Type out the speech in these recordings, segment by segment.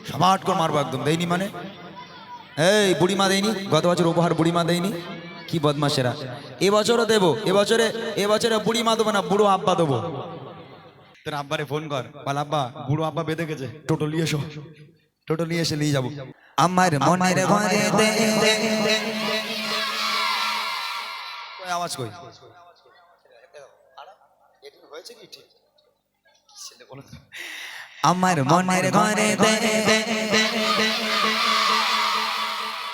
সামাট করে মারবো একদম। দেয়নি মানে এই বুড়িমা দেয়নি, গত বছর উপহার বুড়িমা দেয়নি, কি বদমাশেরা। এবছরও দেবো, এবছরে বুড়িমা দেবো না, বুড়ো আব্বা দেবো। তোর আব্বারে ফোন কর, বল আব্বা বুড়ো আব্বা বেঁধে গেছে, টোটো নিয়ে এসো, টোটো নিয়ে এসে নিয়ে যাবো। আমার মনের ঘরে আওয়াজ কই হয়েছে কি ঠিক? আমার মনের ঘরে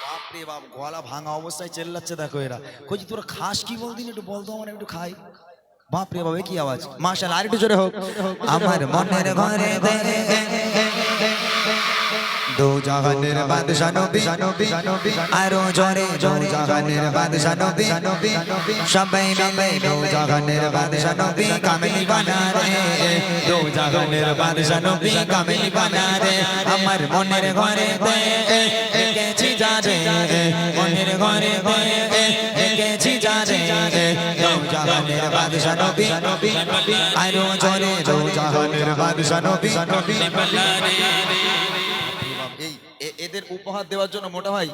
বাপরে বাপ, গলা ভাঙা অবস্থায় চেল্লাচ্ছে, দেখো এরা। কইছি তোরা খাস কি বলদিন, একটু বলতো আমার, একটু খাই। বাপরে বাবা কি আওয়াজ, মাশাআল্লাহ, আর একটু জোরে হোক। আমার মনের ঘরে দো জাহানের বাদশা নবী, আরো জোরে দো জাহানের বাদশা নবী, সবাই মিলে দো জাহানের বাদশা নবী কামিনী বানা রে, দো জাহানের বাদশা নবী কামিনী বানা রে। আমার মনের ঘরে দেখেছি যারে, মনের ঘরে দেখেছি যারে, দো জাহানের বাদশা নবী, আরো জোরে দো জাহানের বাদশা নবী। এদের উপহার দেওয়ার জন্য মোটা ভাই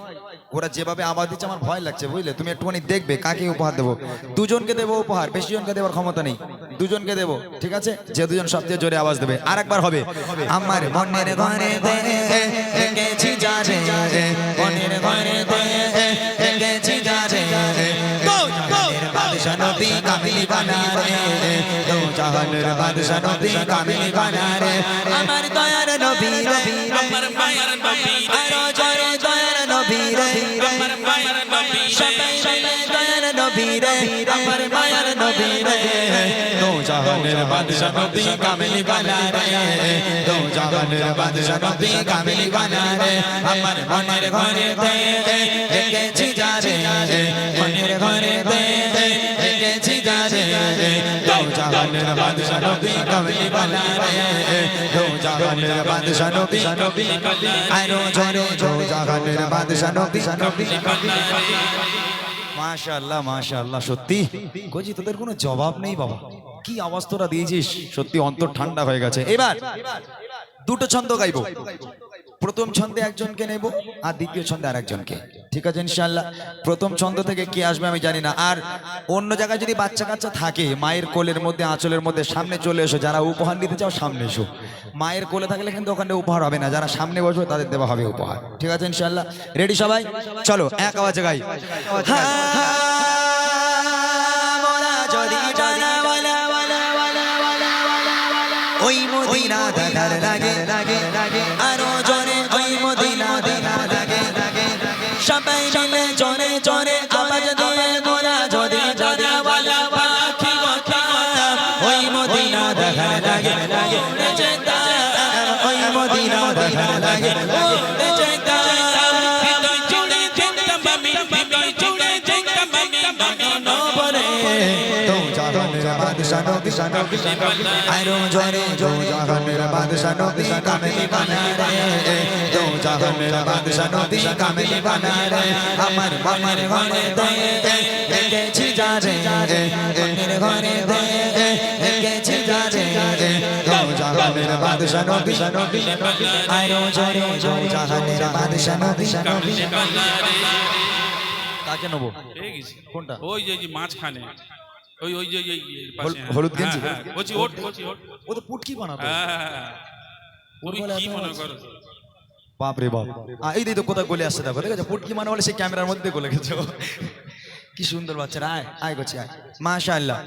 ওরা যেভাবে আওয়াজ দিচ্ছে আমার ভয় লাগছে, বুঝলে? তুমি একটুখানি দেখবে কাকে উপহার দেবো। দুজনকে দেবো উপহার, বেশি জনকে দেওয়ার ক্ষমতা নেই, দুজনকে দেবো, ঠিক আছে? যে দুজন সবচেয়ে জোরে আওয়াজ দেবে। আর একবার হবে। আমার মনের ঘরে দেখেছি যারে, মনের ঘরে দেখেছি যারে, বাদশা নবী কামিনী বানা রে, দো জাহানের বাদশা নবী কামিনী বানা রে। আমার দয়ার নবী রে, আমার মায়ার নবী রে, আরো জোরে দয়ার নবী রে, আমার মায়ার নবী রে, সবাই মিলে দয়ার নবী রে, আমার মায়ার নবী রে, দো জাহানের বাদশা নবী কামিনী বানা রে, দো জাহানের বাদশা নবী কামিনী বানা রে। আমার মনের ঘরে দেখেছি যারে, মনের ঘরে দেখেছি যারে, দো জাহানের বাদশা নবী কামিনী বানা রে, দো জাহানের বাদশা নবী, আরো জোরে দো জাহানের বাদশা নবী। মাশাআল্লাহ মাশাআল্লাহ, সত্যি কইছি তোদের কোনো জবাব নেই বাবা, কি আওয়াজ তোরা দিয়েছিস, সত্যি অন্তর ঠান্ডা হয়ে গেছে। এবার দুটো ছন্দ গাইবো, প্রথম ছন্দে একজনকে নেব আর দ্বিতীয় ছন্দে আরেকজনকে, ঠিক আছে ইনশাআল্লাহ? প্রথম ছন্দ থেকে কে আসবে আমি জানি না। আর অন্য জায়গায় যদি বাচ্চা কাচ্চা থাকে, মায়ের কোলের মধ্যে আঁচলের মধ্যে সামনে চলে এসো, যারা উপহার নিতে চাও সামনে এসো। মায়ের কোলে থাকলে কিন্তু ওখানে উপহার হবে না, যারা সামনে বসবে তাদের দেওয়া হবে উপহার, ঠিক আছে ইনশাআল্লাহ? রেডি সবাই? চলো এক আওয়াজে গাই। ওই মদিনা দেখার লাগে, আরো জোরে ওই মদিনা দেখার লাগে, সবাই মিলে জোরে জোরে আওয়াজ দিয়ে মোরা যদি জানা वाला পাখি কথা, ওই মদিনা দেখার লাগে, ওই মদিনা দেখার লাগে, বাদশা নবী, আরো জোরে দো জাহানের বাদশা নবী কামিনী বানা রে, দো জাহানের বাদশা নবী কামিনী বানা রে। আমার মনের ঘরে দেখেছি যারে, মনের ঘরে দেখেছি যারে, দো জাহানের বাদশা নবী, আরো জোরে দো জাহানের বাদশা নবী। কাকে নেবো? কোনটা? ওই যে মাঝখানে, ওই ওই যে হলুদ গেঞ্জি, ও তো পুটকি বানাতো। তুমি কি মনে করো? বাপ রে বাপ, এই তো কোথায় গলে আসছে, দেখো ঠিক আছে? পুটকি মানে বলে সেই ক্যামেরার মধ্যে গলে গেছে। কি সুন্দর বাচ্চারা, আয় আয় করছে, আয়। মাশাআল্লাহ,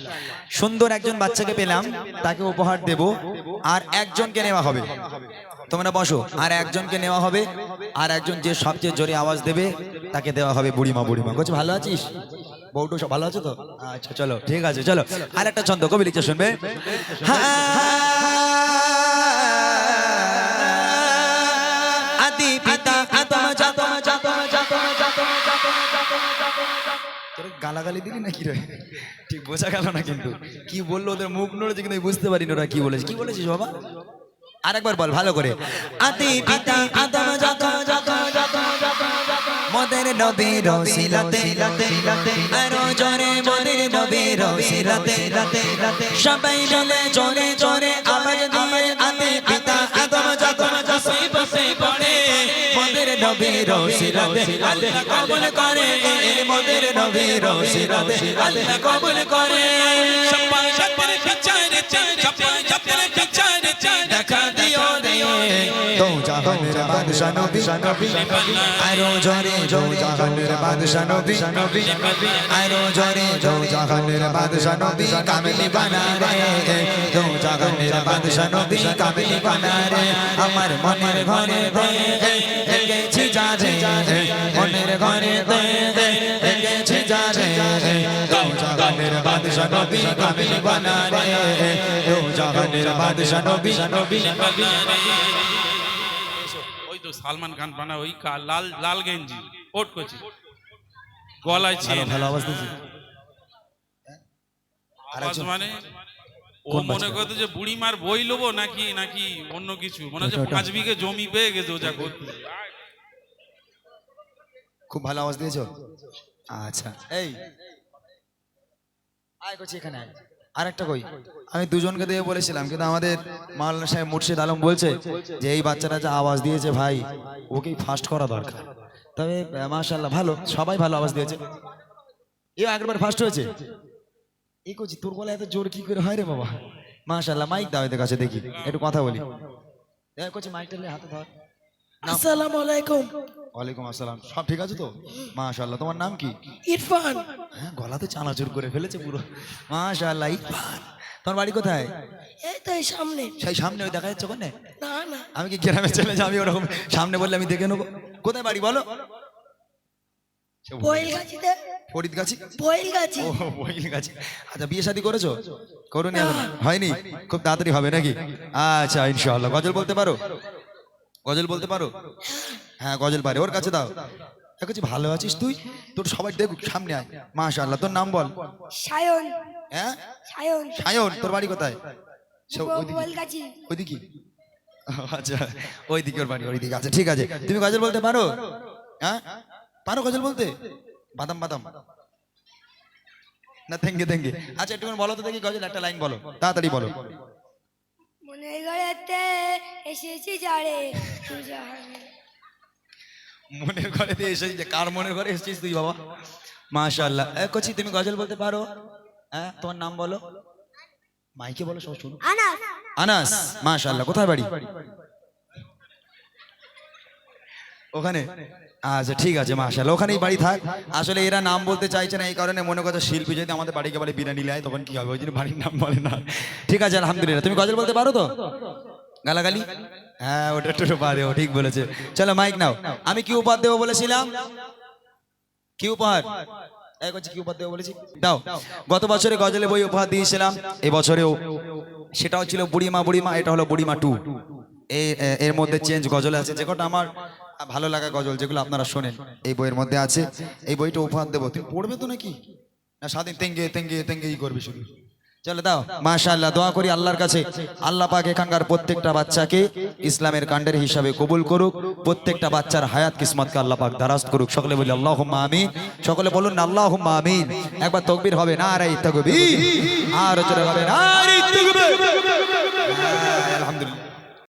সুন্দর একজন বাচ্চাকে পেলাম, তাকে উপহার দেব। আর একজনকে নেওয়া হবে, তোমরা বসো, আর একজনকে নেওয়া হবে, আর একজন যে সবচেয়ে জোরে আওয়াজ দেবে তাকে দেওয়া হবে বুড়িমা। বুড়িমা করছে ভালো আছিস, বউটো সব ভালো আছে তো? আচ্ছা চলো ঠিক আছে, চলো আর একটা ছন্দ কবি লিখছে, শুনবে? আদি পিতা আদম জাতম জাতম জাতম জাতম জাতম তোর গালাগালি দিলি নাকি রে? ঠিক বোঝা গেল না, কিন্তু কি বললো, ওদের মুখ নড়েছে কিন্তু বুঝতে পারিনি ওরা কি বলেছে। কি বলেছিস বাবা? আরেকবার বল ভালো করে। আদি পিতা আদম জাতম জাতম জাতম জাতম মোদের নবীর ওসিলাতে আরো জোরে মোদের নবীর ওসিলাতে সবাই মিলে জোরে জোরে আওয়াজ দিয়ে আতে পিতা আদম যখন বসে বসে পড়ে মোদের নবীর ওসিলাতে আল্লাহ কবুল করে মোদের নবীর ওসিলাতে আল্লাহ কবুল করে সপাশাতের বিচারে সপাশাতের বিচারে দেখা দিও রে তো জাহানের বাদশা নবী আরো জোরে জো জাহানের বাদশা নবী আরো জোরে জো জাহানের বাদশা নবী কামিলি বানা রে তো জাহানের বাদশা নবী কামিলি বানা রে আমার মনের ঘরে গেছি যা রে মনের ঘরে গেছি যা রে তো জাহানের বাদশা নবী কামিলি বানা রে তো জাহানের বাদশা নবী ওই তো সালমান খান বানা ওই লাল লাল গেঞ্জি ওট করছি গলায় ছিল ভালো আওয়াজ দিয়েছি আওয়াজ মানে ও মনে করতে যে বুড়িমার বই লোবো নাকি নাকি অন্য কিছু মনে হচ্ছে 5 বিঘে জমি পেয়ে গেছে ও যা করতে খুব ভালো আওয়াজ দিয়েছো আচ্ছা এই আয় করছি এখানে আয় আরেকটা কই আমি দুজনকে দিয়ে বলেছিলাম কিন্তু আমাদের মাওলানা সাহেব মুর্শিদ আলম বলছে যে এই বাচ্চাটা যা আওয়াজ দিয়েছে ভাই ওকেই ফাস্ট করা দরকার তবে মাশাআল্লাহ ভালো সবাই ভালো আওয়াজ দিয়েছে এ আগেরবার ফাস্ট হয়েছে এই করছি তোর গলা এত জোর কি করে হয় রে বাবা মাশাআল্লাহ মাইক দাও এদের কাছে দেখি একটু কথা বলি করছি মাইকটা নিয়ে হাতে ধর আসসালামু আলাইকুম। ওয়ালাইকুম আসসালাম সব ঠিক আছে তো মাশাআল্লাহ তোমার নাম কি ইরফান। হ্যাঁ গলাতে চানাচুর করে ফেলেছে পুরো মাশাআল্লাহ ইরফান তোমার বাড়ি কোথায় এই তো এই সামনে। সেই সামনে ওই দেখা যাচ্ছে কোনে না না আমি কি গ্রামে চলে যাই আমি ওরকম সামনে বললে আমি দেখে নেবো কোথায় বাড়ি বলো বইলগাছিতে। ফরিদগাছি বইলগাছি। ও বইলগাছি আচ্ছা বিয়ে শাদী করেছো করোনি এখন হয়নি খুব তাড়াতাড়ি হবে নাকি আচ্ছা ইনশাআল্লাহ গজল বলতে পারো গজল বলতে পারো হ্যাঁ গজল পারে ওর কাছে দাও দেখছি ভালো আছিস তুই তোর সবাই দেখুক সামনে আয় মাশাআল্লাহ তোর নাম বল সায়ন। হ্যাঁ সায়ন। সায়ন তোর বাড়ি কোথায় বইলগাছি। ওইদিকে আচ্ছা ওইদিকে ওর বাড়ি ওইদিকে আচ্ছা ঠিক আছে তুমি গজল বলতে পারো হ্যাঁ পারো গজল বলতে বাদাম বাদাম না থেঙ্গে থেঙ্গে আচ্ছা একটু বলো তো দেখি গজল একটা লাইন বলো তাড়াতাড়ি বলো মনের ঘরেতে এসেছি যারে মনের ঘরেতে এসেছিস যে কার মনের ঘরে এসেছিস তুই বাবা মাশাআল্লাহ কচি তুমি গজল বলতে পারো হ্যাঁ তোমার নাম বলো মাইকে বলো সব শুনো আনাস। আনাস মাশাআল্লাহ কোথায় বাড়ি ওখানে আচ্ছা ঠিক আছে মাশাআল্লাহ ওখানেই বাড়ি থাক আসলে এরা নাম বলতে চাইছে না এই কারণে মনে করছে শিল্পী যদি আমাদের বাড়িকে বলে বিরিয়ানি লাই তখন কি হবে ওই জন্য বাড়ির নাম বলে না ঠিক আছে আলহামদুলিল্লাহ তুমি গজল বলতে পারো তো গালাগালি হ্যাঁ ওটা একটু পারে ও ঠিক বলেছে চলো মাইক নাও আমি কি উপহার দেবো বলেছিলাম কি উপহার এই করছি কি উপহার দেবো বলেছি দাও গত বছরে গজলে বই উপহার দিয়েছিলাম এবছরেও সেটাও ছিল বুড়িমা বুড়িমা এটা হলো বুড়িমা 2 এর মধ্যে চেঞ্জ গজল আছে যে কটা আমার ভালো লাগা গজল যেগুলো আপনারা শোনেন এই বইয়ের মধ্যে আছে এই বইটা উপহার দেবো তুমি পড়বে তো নাকি না স্বাধীন তেঙ্গে তেঙ্গে তেঙ্গেই করবে শুধু চলো দাও মাশাআল্লাহ দোয়া করি আল্লাহর কাছে আল্লাহ পাক এখানকার প্রত্যেকটা বাচ্চাকে ইসলামের কাণ্ডের হিসাবে কবুল করুক প্রত্যেকটা বাচ্চার হায়াত কিসমতকে আল্লাহ পাক দারাজ করুক সকলে বলি আল্লাহুম্মা আমিন সকলে বলুন আল্লাহুম্মা আমিন একবার তাকবীর হবে নারে তাকবীর আর জোরে হবে নারে তাকবীর আলহামদুলিল্লাহ